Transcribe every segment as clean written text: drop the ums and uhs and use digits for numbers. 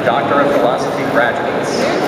Doctor of Philosophy graduates.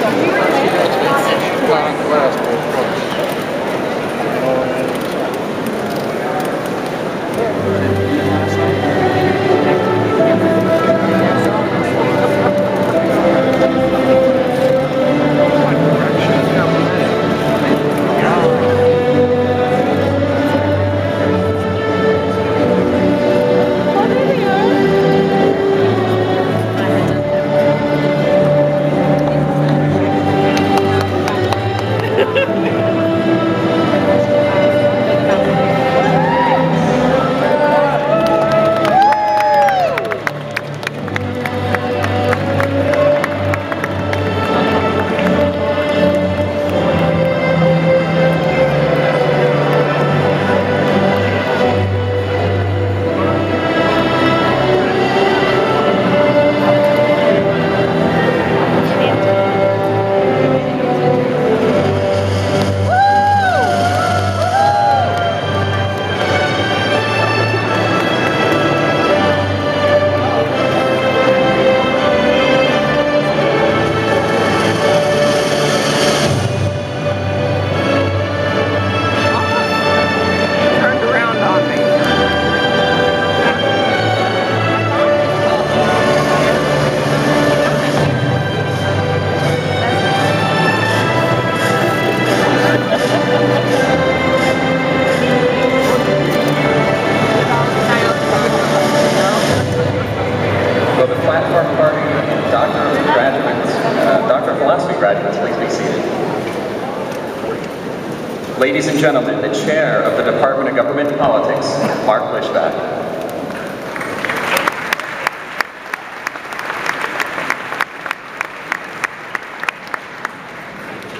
Ladies and gentlemen, the Chair of the Department of Government Politics, Mark Lischbach.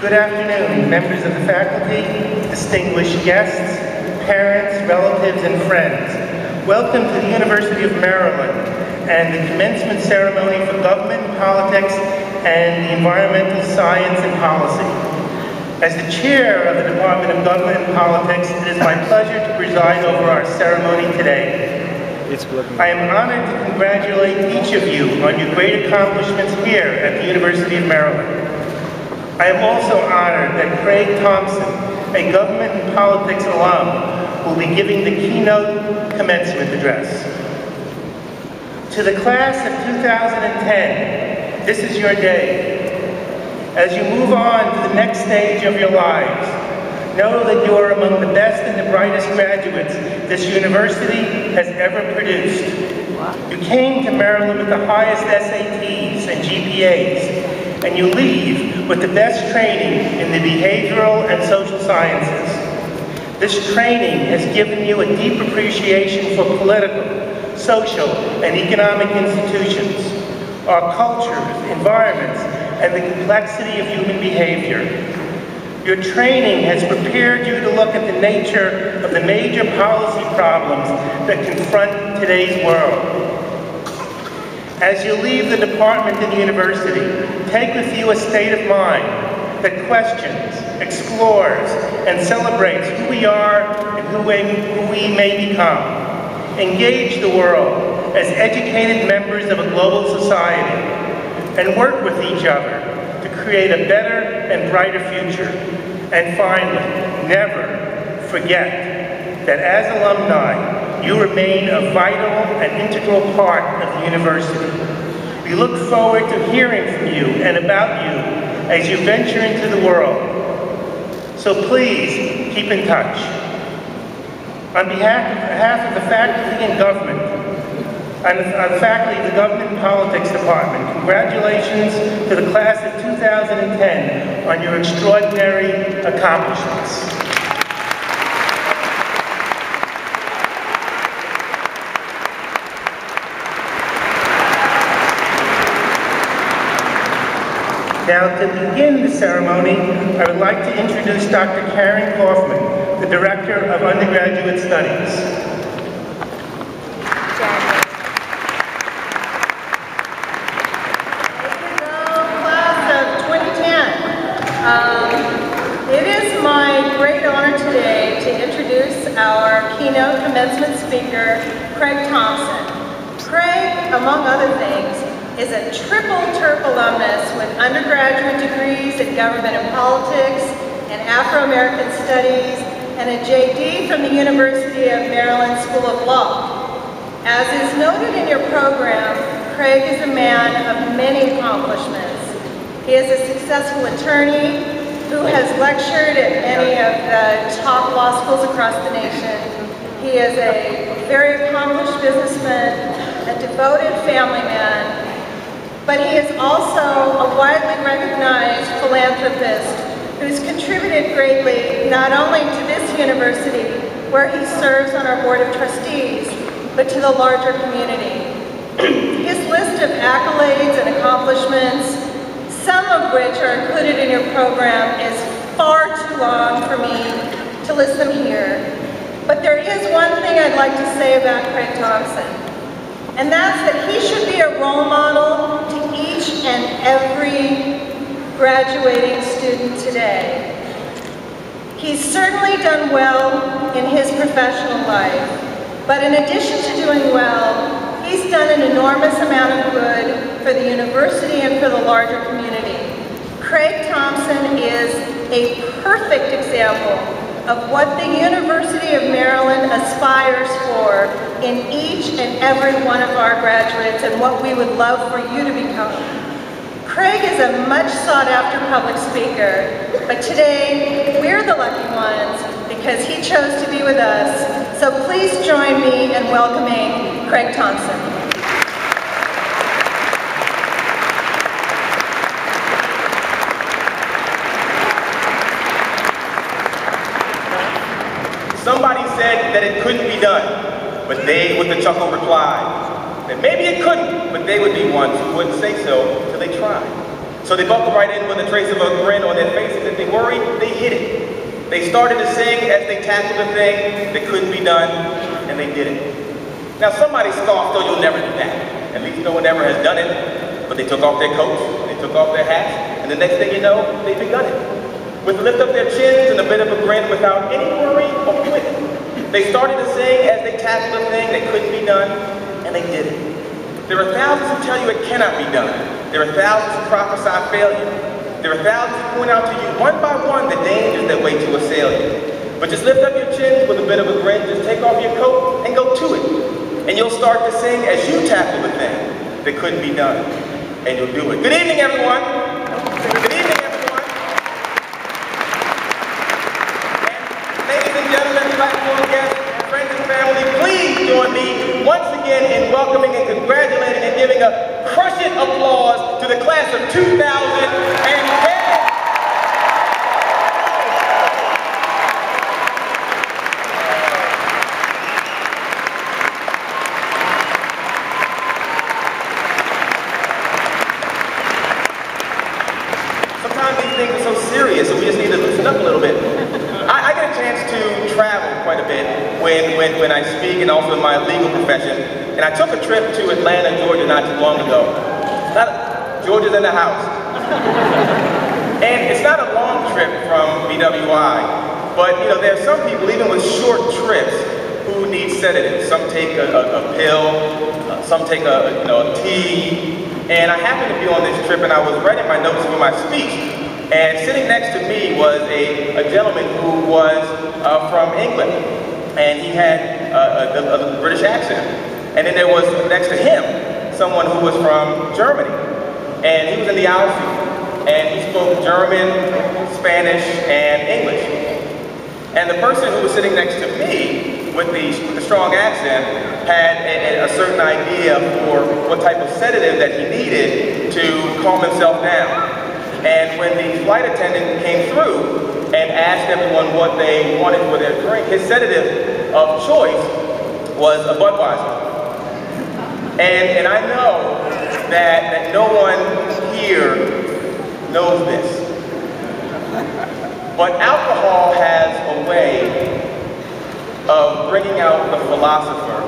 Good afternoon, members of the faculty, distinguished guests, parents, relatives, and friends. Welcome to the University of Maryland and the commencement ceremony for government, politics, and the environmental science and policy. As the chair of the Department of Government and Politics, it is my pleasure to preside over our ceremony today. I am honored to congratulate each of you on your great accomplishments here at the University of Maryland. I am also honored that Craig Thompson, a government and politics alum, will be giving the keynote commencement address. To the class of 2010, this is your day. As you move on to the next stage of your lives, know that you are among the best and the brightest graduates this university has ever produced. You came to Maryland with the highest SATs and GPAs, and you leave with the best training in the behavioral and social sciences. This training has given you a deep appreciation for political, social, and economic institutions, our cultures, environments, and the complexity of human behavior. Your training has prepared you to look at the nature of the major policy problems that confront today's world. As you leave the department and university, take with you a state of mind that questions, explores, and celebrates who we are and who we may become. Engage the world as educated members of a global society, and work with each other to create a better and brighter future. And finally, never forget that as alumni, you remain a vital and integral part of the university. We look forward to hearing from you and about you as you venture into the world. So please, keep in touch. On behalf of the faculty and government, and the faculty of the Government and Politics Department, congratulations to the class of 2010 on your extraordinary accomplishments. Now, to begin the ceremony, I would like to introduce Dr. Karen Kaufman, the Director of Undergraduate Studies. It is my great honor today to introduce our keynote commencement speaker, Craig Thompson. Craig, among other things, is a triple terp alumnus with undergraduate degrees in government and politics and Afro-American studies and a JD from the University of Maryland School of Law. As is noted in your program, Craig is a man of many accomplishments. He is a successful attorney who has lectured at many of the top law schools across the nation. He is a very accomplished businessman, a devoted family man, but he is also a widely recognized philanthropist who's contributed greatly not only to this university, where he serves on our board of trustees, but to the larger community. His list of accolades and accomplishments, some of which are included in your program, is far too long for me to list them here. But there is one thing I'd like to say about Craig Thompson, and that's that he should be a role model to each and every graduating student today. He's certainly done well in his professional life, but in addition to doing well, he's done an enormous amount of good for the university and for the larger community. Craig Thompson is a perfect example of what the University of Maryland aspires for in each and every one of our graduates and what we would love for you to become. Craig is a much sought after public speaker, but today we're the lucky ones because he chose to be with us. So please join me in welcoming Craig Thompson. Somebody said that it couldn't be done, but they, with a chuckle, replied that maybe it couldn't, but they would be ones who wouldn't say so till they tried. So they buckled right in with a trace of a grin on their faces. If they worried, they hid it. They started to sing as they tackled the thing that couldn't be done, and they did it. Now somebody scoffed, "Oh, you'll never do that." At least no one ever has done it. But they took off their coats, they took off their hats, and the next thing you know, they've begun it. With a lift up their chins and a bit of a grin without any worry or quit. They started to sing as they tackled a thing that couldn't be done, and they did it. There are thousands who tell you it cannot be done. There are thousands who prophesy failure. There are thousands who point out to you one by one the dangers that wait to assail you. But just lift up your chins with a bit of a grin, just take off your coat and go to it. And you'll start to sing as you tackle the thing that couldn't be done. And you'll do it. Good evening, everyone. Good evening, everyone. And ladies and gentlemen, platform guests, friends and family, please join me once again in welcoming and congratulating and giving a crushing applause to the class of 2010. Things are so serious, so we just need to loosen up a little bit. I get a chance to travel quite a bit when I speak and also in my legal profession. And I took a trip to Atlanta, Georgia not too long ago. Georgia's in the house. And it's not a long trip from BWI, but you know, there are some people, even with short trips, who need sedatives. Some take a pill, some take a tea. And I happened to be on this trip and I was writing my notes for my speech. And sitting next to me was a gentleman who was from England, and he had a British accent. And then there was next to him someone who was from Germany, and he was in the aisle seat, and he spoke German, Spanish, and English. And the person who was sitting next to me with the strong accent had a certain idea for what type of sedative that he needed to calm himself down. And when the flight attendant came through and asked everyone what they wanted for their drink, his sedative of choice was a Budweiser. And I know that no one here knows this. But alcohol has a way of bringing out the philosopher